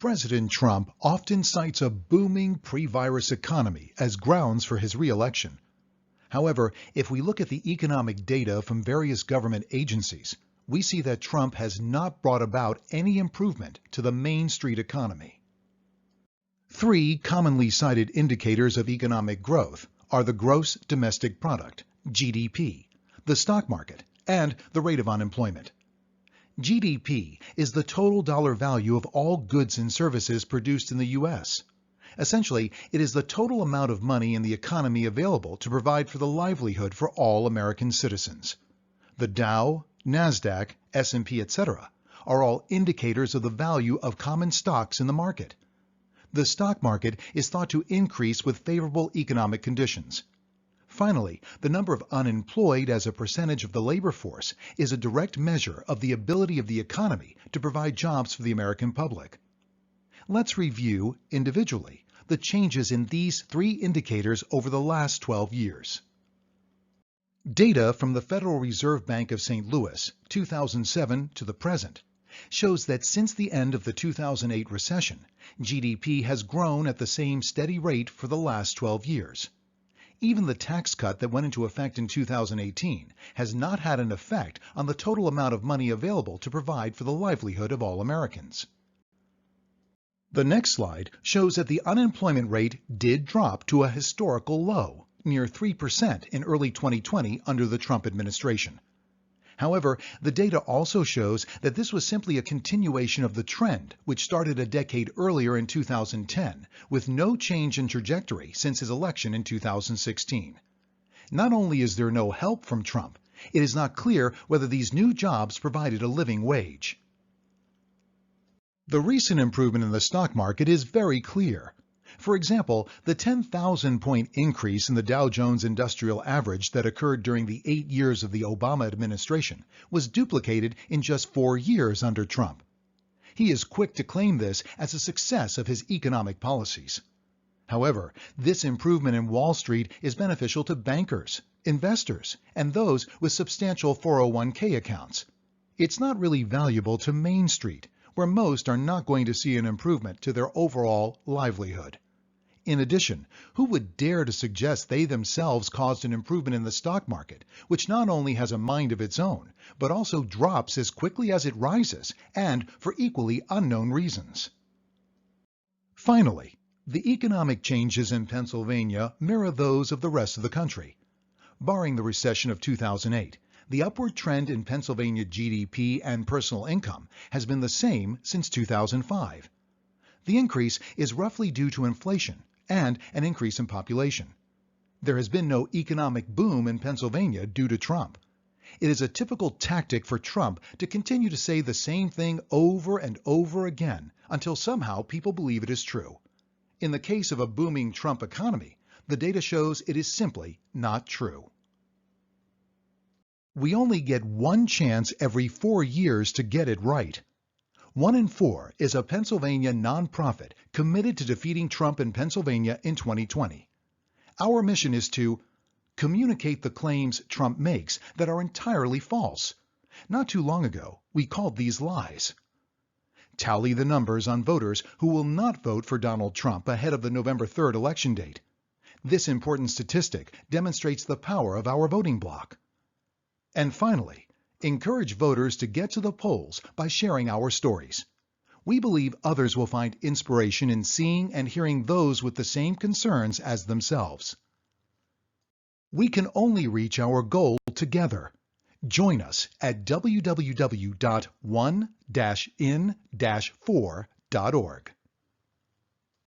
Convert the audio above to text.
President Trump often cites a booming pre-virus economy as grounds for his re-election. However, if we look at the economic data from various government agencies, we see that Trump has not brought about any improvement to the Main Street economy. Three commonly cited indicators of economic growth are the gross domestic product, GDP, the stock market, and the rate of unemployment. GDP is the total dollar value of all goods and services produced in the U.S. Essentially, it is the total amount of money in the economy available to provide for the livelihood for all American citizens. The Dow, NASDAQ, S&P, etc. are all indicators of the value of common stocks in the market. The stock market is thought to increase with favorable economic conditions. Finally, the number of unemployed as a percentage of the labor force is a direct measure of the ability of the economy to provide jobs for the American public. Let's review, individually, the changes in these three indicators over the last 12 years. Data from the Federal Reserve Bank of St. Louis, 2007 to the present, shows that since the end of the 2008 recession, GDP has grown at the same steady rate for the last 12 years. Even the tax cut that went into effect in 2018 has not had an effect on the total amount of money available to provide for the livelihood of all Americans. The next slide shows that the unemployment rate did drop to a historical low, near 3% in early 2020 under the Trump administration. However, the data also shows that this was simply a continuation of the trend, which started a decade earlier in 2010, with no change in trajectory since his election in 2016. Not only is there no help from Trump, it is not clear whether these new jobs provided a living wage. The recent improvement in the stock market is very clear. For example, the 10,000-point increase in the Dow Jones Industrial Average that occurred during the 8 years of the Obama administration was duplicated in just 4 years under Trump. He is quick to claim this as a success of his economic policies. However, this improvement in Wall Street is beneficial to bankers, investors, and those with substantial 401k accounts. It's not really valuable to Main Street, where most are not going to see an improvement to their overall livelihood. In addition, who would dare to suggest they themselves caused an improvement in the stock market, which not only has a mind of its own, but also drops as quickly as it rises, and for equally unknown reasons? Finally, the economic changes in Pennsylvania mirror those of the rest of the country. Barring the recession of 2008, the upward trend in Pennsylvania GDP and personal income has been the same since 2005. The increase is roughly due to inflation and an increase in population. There has been no economic boom in Pennsylvania due to Trump. It is a typical tactic for Trump to continue to say the same thing over and over again until somehow people believe it is true. In the case of a booming Trump economy, the data shows it is simply not true. We only get one chance every 4 years to get it right. 1 in 4 is a Pennsylvania nonprofit committed to defeating Trump in Pennsylvania in 2020. Our mission is to communicate the claims Trump makes that are entirely false. Not too long ago, we called these lies. Tally the numbers on voters who will not vote for Donald Trump ahead of the November 3rd election date. This important statistic demonstrates the power of our voting bloc. And finally, encourage voters to get to the polls by sharing our stories. We believe others will find inspiration in seeing and hearing those with the same concerns as themselves. We can only reach our goal together. Join us at www.one-in-4.org.